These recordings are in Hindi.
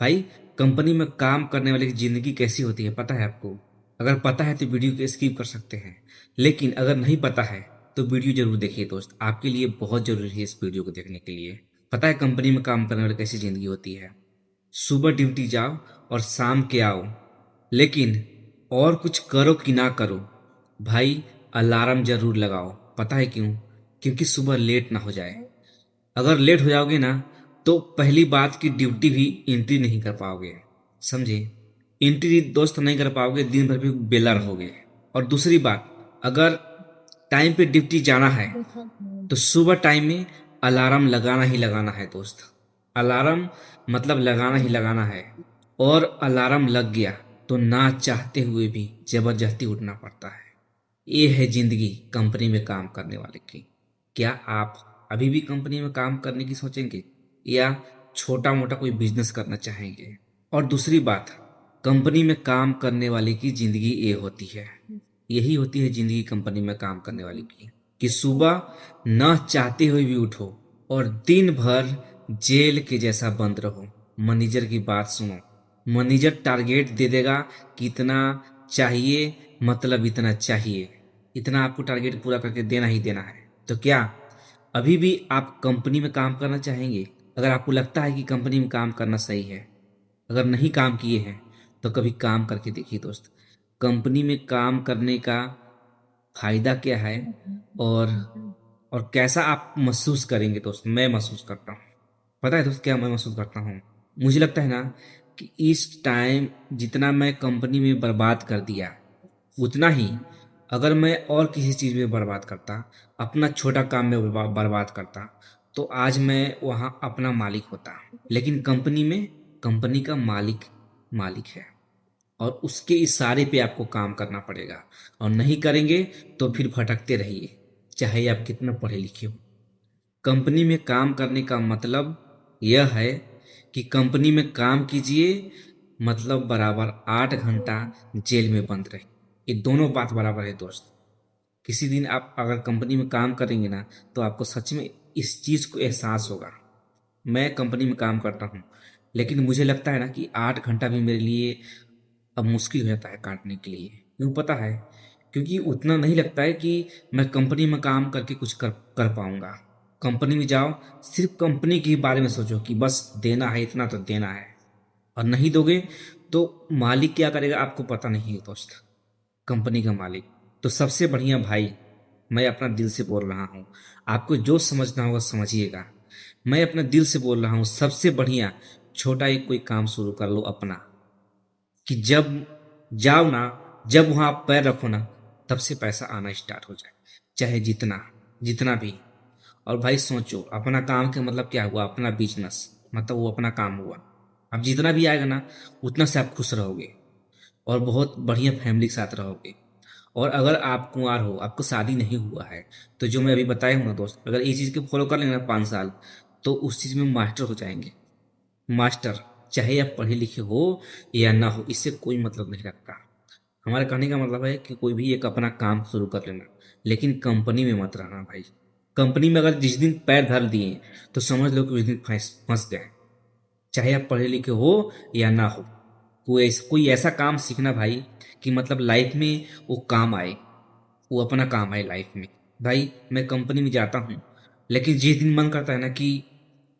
भाई, कंपनी में काम करने वाले की जिंदगी कैसी होती है पता है आपको? अगर पता है तो वीडियो को स्किप कर सकते हैं, लेकिन अगर नहीं पता है तो वीडियो जरूर देखिए दोस्त। आपके लिए बहुत जरूरी है इस वीडियो को देखने के लिए। पता है कंपनी में काम करने वाले कैसी जिंदगी होती है? सुबह ड्यूटी जाओ और शाम के आओ, लेकिन और कुछ करो कि ना करो, भाई अलार्म जरूर लगाओ। पता है क्यों? क्योंकि सुबह लेट ना हो जाए। अगर लेट हो जाओगे ना तो पहली बात की ड्यूटी भी एंट्री नहीं कर पाओगे। समझे? एंट्री दोस्त नहीं कर पाओगे, दिन भर भी बेला रहोगे। और दूसरी बात, अगर टाइम पे ड्यूटी जाना है तो सुबह टाइम में अलार्म लगाना ही लगाना है दोस्त। अलार्म मतलब लगाना ही लगाना है। और अलार्म लग गया तो ना चाहते हुए भी जबरदस्ती उठना पड़ता है। ये है जिंदगी कंपनी में काम करने वाले की। क्या आप अभी भी कंपनी में काम करने की सोचेंगे, या छोटा मोटा कोई बिजनेस करना चाहेंगे? और दूसरी बात, कंपनी में काम करने वाले की जिंदगी ये होती है, यही होती है जिंदगी कंपनी में काम करने वाले की, कि सुबह न चाहते हुए भी उठो और दिन भर जेल के जैसा बंद रहो। मैनेजर की बात सुनो। मैनेजर टारगेट दे देगा कि इतना चाहिए, मतलब इतना चाहिए, इतना आपको टारगेट पूरा करके देना ही देना है। तो क्या अभी भी आप कंपनी में काम करना चाहेंगे? अगर आपको लगता है कि कंपनी में काम करना सही है, अगर नहीं काम किए हैं तो कभी काम करके देखिए दोस्त। कंपनी में काम करने का फायदा क्या है, और और कैसा आप महसूस करेंगे दोस्त, मैं महसूस करता हूँ। पता है दोस्त क्या मैं महसूस करता हूँ? मुझे लगता है ना कि इस टाइम जितना मैं कंपनी में बर्बाद कर दिया, उतना ही अगर मैं और किसी चीज में बर्बाद करता, अपना छोटा काम में बर्बाद करता, तो आज मैं वहाँ अपना मालिक होता। लेकिन कंपनी में कंपनी का मालिक मालिक है, और उसके इशारे पे आपको काम करना पड़ेगा। और नहीं करेंगे तो फिर भटकते रहिए, चाहे आप कितना पढ़े लिखे हो। कंपनी में काम करने का मतलब यह है कि कंपनी में काम कीजिए, मतलब बराबर 8 घंटा जेल में बंद रहे। ये दोनों बात बराबर है दोस्त। किसी दिन आप अगर कंपनी में काम करेंगे ना तो आपको सच में इस चीज़ को एहसास होगा। मैं कंपनी में काम करता हूँ, लेकिन मुझे लगता है ना कि 8 घंटा भी मेरे लिए अब मुश्किल हो जाता है काटने के लिए। क्यों पता है? क्योंकि उतना नहीं लगता है कि मैं कंपनी में काम करके कुछ कर पाऊंगा। कंपनी में जाओ, सिर्फ कंपनी के बारे में सोचो कि बस देना है, इतना तो देना है। और नहीं दोगे तो मालिक क्या करेगा आपको पता नहीं है दोस्त। कंपनी का मालिक तो सबसे बढ़िया भाई, मैं अपना दिल से बोल रहा हूँ, आपको जो समझना होगा समझिएगा। मैं अपना दिल से बोल रहा हूँ, सबसे बढ़िया छोटा एक कोई काम शुरू कर लो अपना, कि जब जाओ ना, जब वहां आप पैर रखो ना, तब से पैसा आना स्टार्ट हो जाए, चाहे जितना जितना भी। और भाई सोचो, अपना काम के मतलब क्या हुआ? अपना बिजनेस मतलब वो अपना काम हुआ। अब जितना भी आएगा ना, उतना से आप खुश रहोगे और बहुत बढ़िया फैमिली के साथ रहोगे। और अगर आप कुंवार हो, आपको शादी नहीं हुआ है, तो जो मैं अभी बताया हूँ ना दोस्त, अगर ये चीज़ को फॉलो कर लेंगे ना 5 साल, तो उस चीज़ में मास्टर हो जाएंगे। मास्टर, चाहे आप पढ़े लिखे हो या ना हो, इससे कोई मतलब नहीं रखता। हमारे कहने का मतलब है कि कोई भी एक अपना काम शुरू कर लेना, लेकिन कंपनी में मत रहना भाई। कंपनी में अगर जिस दिन पैर धर दिए तो समझ लो कि उस दिन फंस फंस गए। चाहे आप पढ़े लिखे हो या ना हो, कोई ऐसा काम सीखना भाई कि मतलब लाइफ में वो काम आए, वो अपना काम आए लाइफ में। भाई मैं कंपनी में जाता हूँ, लेकिन जिस दिन मन करता है ना कि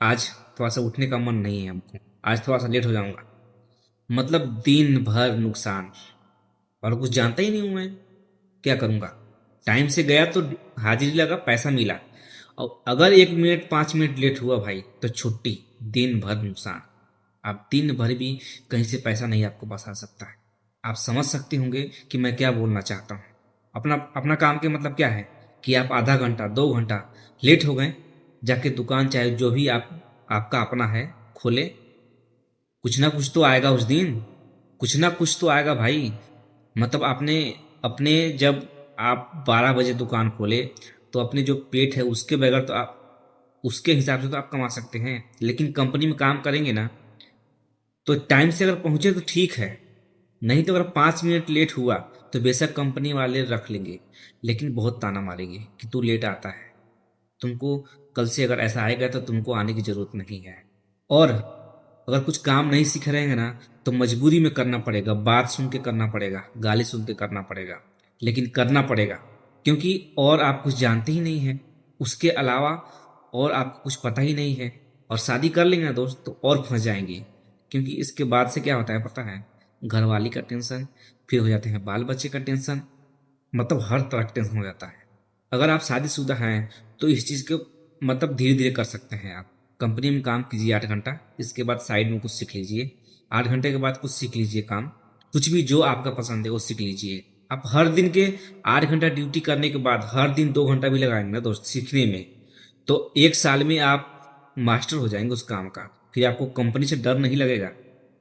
आज थोड़ा सा उठने का मन नहीं है हमको, आज थोड़ा सा लेट हो जाऊंगा, मतलब दिन भर नुकसान। और कुछ जानता ही नहीं हूं मैं, क्या करूंगा? टाइम से गया तो हाजिरी लगा, पैसा मिला। और अगर 1 मिनट 5 मिनट लेट हुआ भाई तो छुट्टी, दिन भर नुकसान। आप दिन भर भी कहीं से पैसा नहीं आपको पास आ सकता है। आप समझ सकते होंगे कि मैं क्या बोलना चाहता हूँ। अपना अपना काम के मतलब क्या है, कि आप आधा घंटा 2 घंटा लेट हो गए, जाके दुकान चाहे जो भी आप आपका अपना है खोले, कुछ ना कुछ तो आएगा उस दिन, कुछ ना कुछ तो आएगा भाई। मतलब आपने अपने जब आप 12 बजे दुकान खोले, तो अपने जो पेट है उसके बगैर तो आप उसके हिसाब से तो आप कमा सकते हैं। लेकिन कंपनी में काम करेंगे ना, तो टाइम से अगर पहुंचे तो ठीक है, नहीं तो अगर 5 मिनट लेट हुआ तो बेशक कंपनी वाले रख लेंगे, लेकिन बहुत ताना मारेंगे कि तू लेट आता है, तुमको कल से अगर ऐसा आएगा तो तुमको आने की जरूरत नहीं है। और अगर कुछ काम नहीं सीख रहे हैं ना, तो मजबूरी में करना पड़ेगा, बात सुन के करना पड़ेगा, गाली सुन के करना पड़ेगा, लेकिन करना पड़ेगा। क्योंकि और आप कुछ जानते ही नहीं हैं, उसके अलावा और आपको कुछ पता ही नहीं है। और शादी कर लेंगे ना दोस्त, तो और फंस जाएंगे। क्योंकि इसके बाद से क्या होता है पता है? घरवाली का टेंशन, फिर हो जाते हैं बाल बच्चे का टेंशन, मतलब हर तरह का टेंशन हो जाता है। अगर आप शादीशुदा हैं तो इस चीज़ को मतलब धीरे धीरे कर सकते हैं। आप कंपनी में काम कीजिए 8 घंटा, इसके बाद साइड में कुछ सीख लीजिए। 8 घंटे के बाद कुछ सीख लीजिए काम, कुछ भी जो आपका पसंद है वो सीख लीजिए। आप हर दिन के 8 घंटा ड्यूटी करने के बाद हर दिन 2 घंटा भी लगाएंगे ना दोस्त सीखने में, तो 1 साल में आप मास्टर हो जाएंगे उस काम का। फिर आपको कंपनी से डर नहीं लगेगा,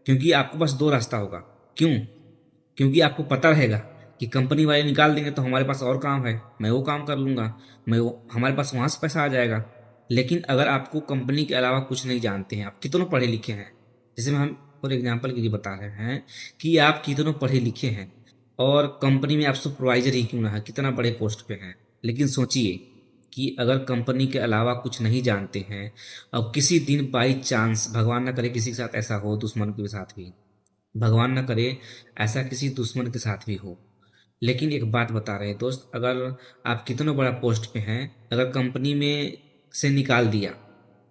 क्योंकि आपके पास दो रास्ता होगा। क्यों? क्योंकि आपको पता रहेगा कि कंपनी वाले निकाल देंगे तो हमारे पास और काम है, मैं वो काम कर लूंगा, हमारे पास वहां से पैसा आ जाएगा। लेकिन अगर आपको कंपनी के अलावा कुछ नहीं जानते हैं, आप कितनों पढ़े लिखे हैं, जैसे मैं हम फॉर एग्जाम्पल के लिए बता रहे हैं कि आप कितनों पढ़े लिखे हैं और कंपनी में आप सुपरवाइजर ही क्यों ना है, कितना बड़े पोस्ट पे हैं, लेकिन सोचिए कि अगर कंपनी के अलावा कुछ नहीं जानते हैं और किसी दिन बाई चांस, भगवान ना करे किसी के साथ ऐसा हो, दुश्मन के साथ भी भगवान ना करे ऐसा किसी दुश्मन के साथ भी हो। लेकिन एक बात बता रहे हैं दोस्त, अगर आप कितना बड़ा पोस्ट पे हैं, अगर कंपनी में से निकाल दिया,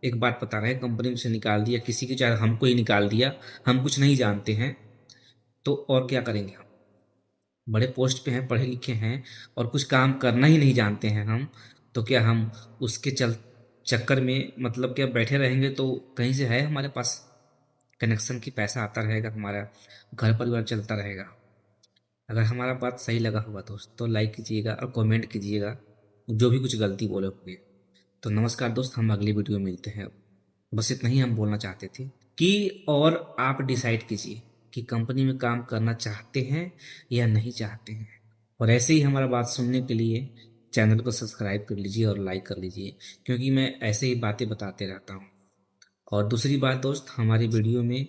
एक बात बता रहे हैं, कंपनी में से निकाल दिया किसी की, चाहे हमको ही निकाल दिया, हम कुछ नहीं जानते हैं, तो और क्या करेंगे हम? बड़े पोस्ट पे हैं, पढ़े लिखे हैं और कुछ काम करना ही नहीं जानते हैं हम, तो क्या हम उसके चक्कर में मतलब क्या बैठे रहेंगे? तो कहीं से है हमारे पास कनेक्शन की पैसा आता रहेगा, हमारा घर परिवार चलता रहेगा। अगर हमारा बात सही लगा होगा दोस्त तो लाइक कीजिएगा और कमेंट कीजिएगा, जो भी कुछ गलती बोले होंगे। तो नमस्कार दोस्त, हम अगली वीडियो में मिलते हैं। बस इतना ही हम बोलना चाहते थे कि और आप डिसाइड कीजिए कि कंपनी में काम करना चाहते हैं या नहीं चाहते हैं। और ऐसे ही हमारा बात सुनने के लिए चैनल को सब्सक्राइब कर लीजिए और लाइक कर लीजिए, क्योंकि मैं ऐसे ही बातें बताते रहता हूँ। और दूसरी बात दोस्त, हमारी वीडियो में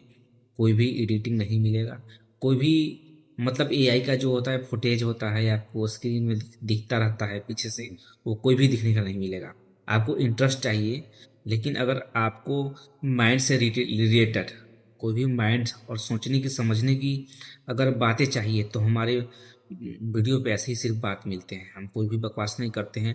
कोई भी एडिटिंग नहीं मिलेगा, कोई भी मतलब एआई का जो होता है फुटेज होता है, आपको स्क्रीन में दिखता रहता है पीछे से, वो कोई भी दिखने का नहीं मिलेगा। आपको इंटरेस्ट चाहिए, लेकिन अगर आपको माइंड से रिलेटेड कोई भी माइंड और सोचने की समझने की अगर बातें चाहिए, तो हमारे वीडियो पे ऐसे ही सिर्फ बात मिलते हैं, हम कोई भी बकवास नहीं करते हैं।